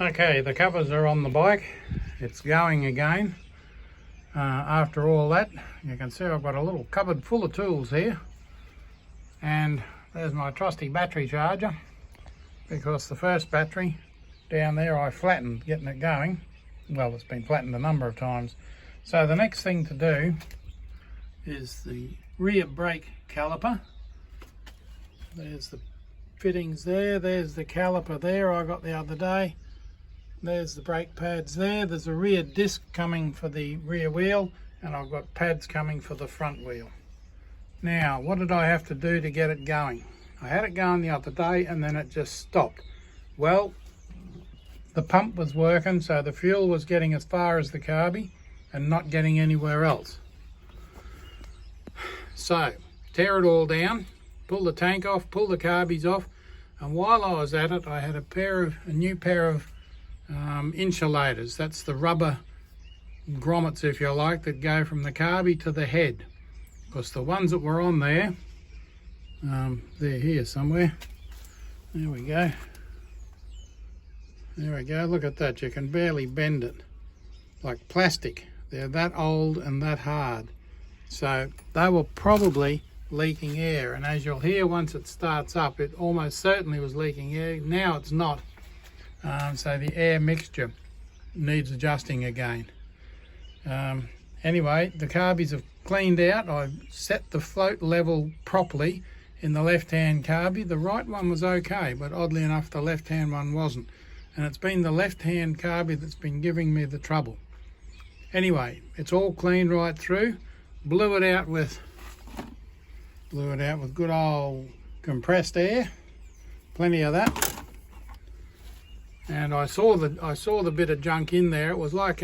Okay, the covers are on the bike. It's going again. After all that, you can see I've got a little cupboard full of tools here. And there's my trusty battery charger, because the first battery down there I flattened getting it going. Well, it's been flattened a number of times. So the next thing to do is the rear brake caliper. There's the fittings there, there's the caliper there I got the other day. There's the brake pads there. There's a rear disc coming for the rear wheel, and I've got pads coming for the front wheel. Now, what did I have to do to get it going? I had it going the other day and then it just stopped. Well, the pump was working, so the fuel was getting as far as the carby and not getting anywhere else. So, tear it all down, pull the tank off, pull the carbies off, and while I was at it, I had a new pair of insulators. That's the rubber grommets, if you like, that go from the carby to the head, because the ones that were on there, they're here somewhere. There we go. There we go. Look at that. You can barely bend it. Like plastic. They're that old and that hard. So they were probably leaking air, and as you'll hear once it starts up, it almost certainly was leaking air. Now it's not. So the air mixture needs adjusting again. Anyway, the carbies have cleaned out. I've set the float level properly in the left hand carby. The right one was okay, but oddly enough the left hand one wasn't, and it's been the left hand carby that's been giving me the trouble. Anyway, it's all cleaned right through. Blew it out with good old compressed air, plenty of that. And I saw the bit of junk in there. It was like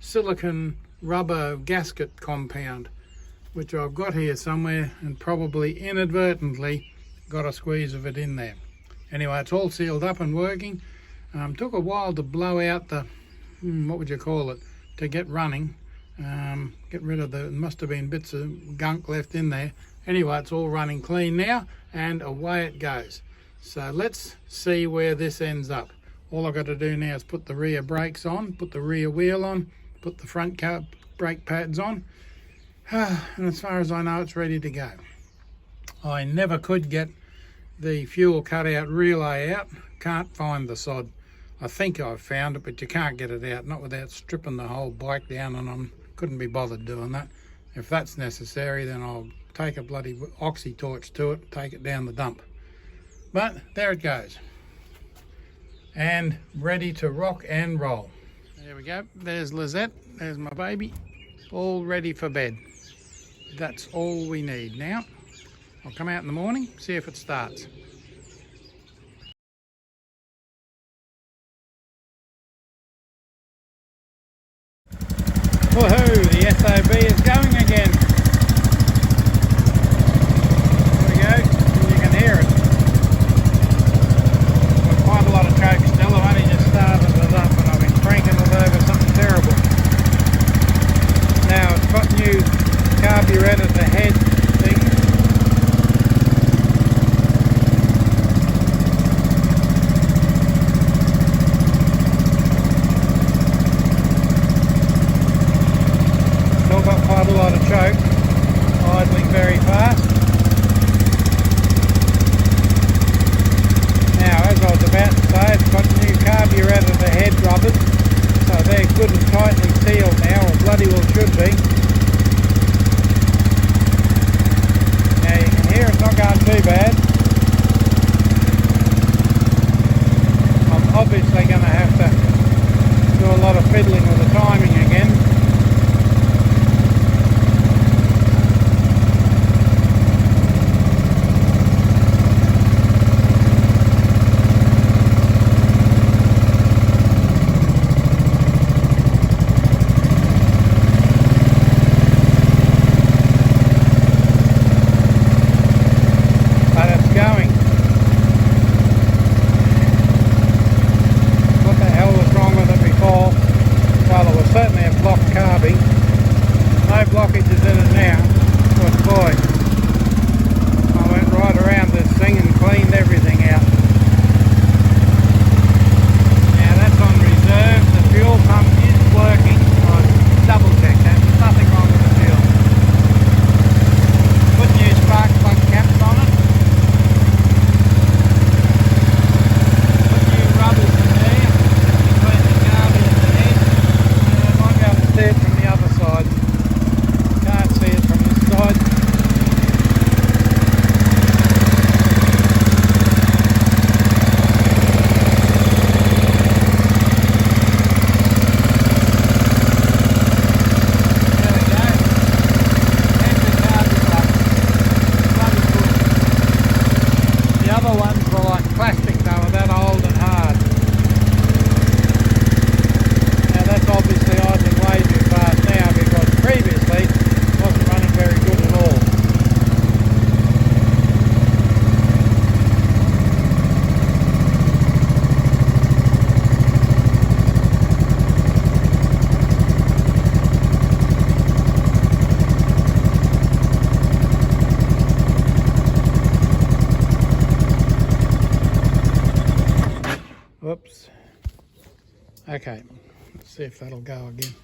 silicon rubber gasket compound, which I've got here somewhere, and probably inadvertently got a squeeze of it in there. Anyway, it's all sealed up and working. Took a while to blow out the, what would you call it, to get running. Get rid of the, must have been bits of gunk left in there. Anyway, it's all running clean now, and away it goes. So let's see where this ends up. All I've got to do now is put the rear brakes on, put the rear wheel on, put the front brake pads on, and as far as I know, it's ready to go. I never could get the fuel cutout relay out. Can't find the sod. I think I've found it, but you can't get it out, not without stripping the whole bike down, and I couldn't be bothered doing that. If that's necessary, then I'll take a bloody oxy torch to it, take it down the dump. But there it goes, and ready to rock and roll. There we go. There's Lizette. There's my baby, all ready for bed. That's all we need now. I'll come out in the morning, see if it starts. Woohoo! The SOB is going again. There we go. You can hear it. Quite a lot of coke still. I've only just started it up and I've been cranking it over something terrible. Now it's got new carburetor head thing. Still got quite a lot of choke, idling very fast. Now, as I was about to say, it's got new carburetor head rubbers, so they're good and tightly sealed now, or bloody well should be. Now you can hear it's not going too bad. I'm obviously going to have to do a lot of fiddling with the timing again. newer ones were like plastic, they were that old and hard. Now that's obviously idling way too fast now because previously it wasn't running very good at all. Whoops. Okay, let's see if that'll go again.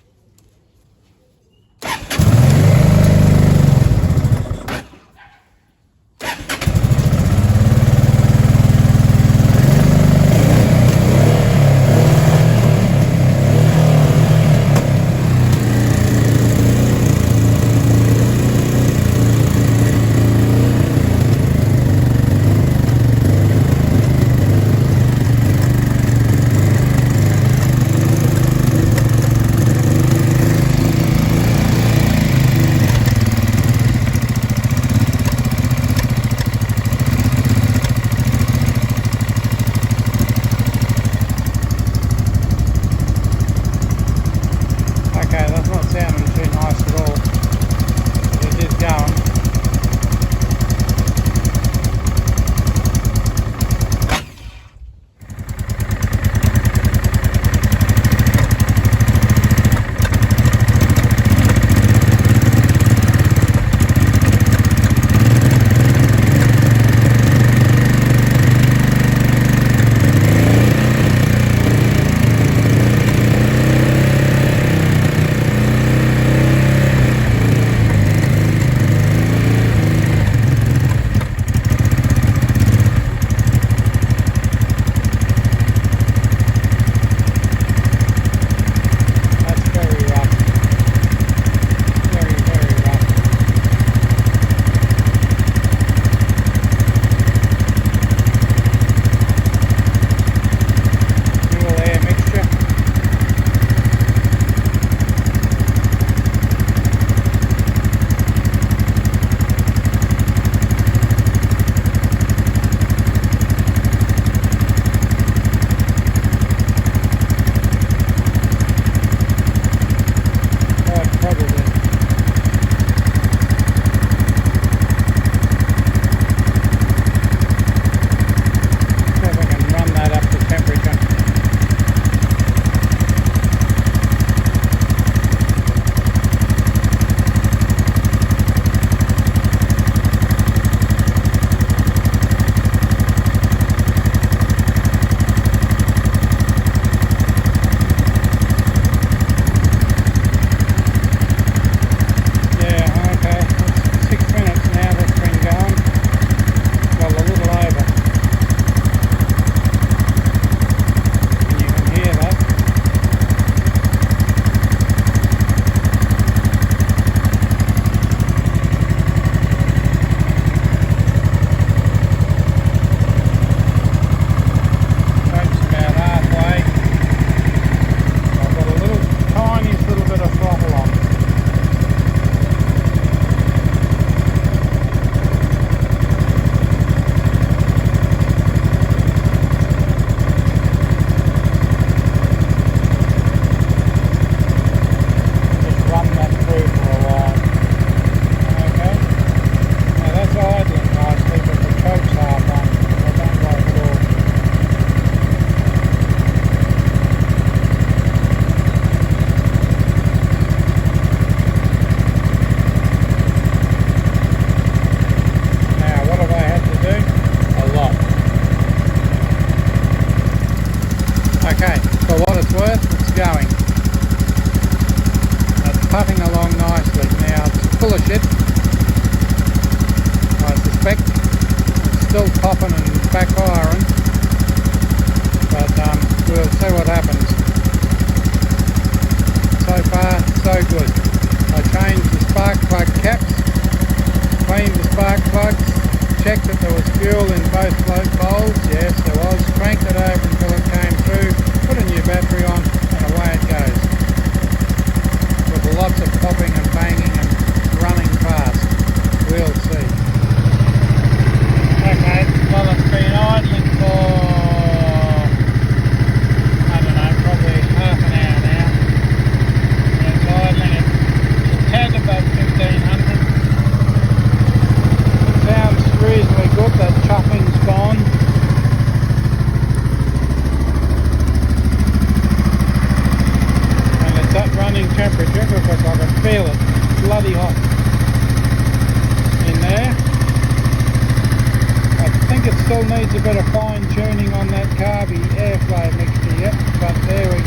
puffing along nicely. Now it's full of shit, I suspect. It's still popping and backfiring, but we'll see what happens. So far, so good. I changed the spark plug caps, cleaned the spark plugs, checked that there was fuel in both float bowls. Yes, there was. Cranked it over until it came through, put a new battery on, and away it goes. With lots of popping and banging and running fast. We'll see. Okay, well, it's been on. hope that chopping's gone. And it's at running temperature because I can feel it. It's bloody hot in there. I think it still needs a bit of fine tuning on that carby airflow mixture yet, but there we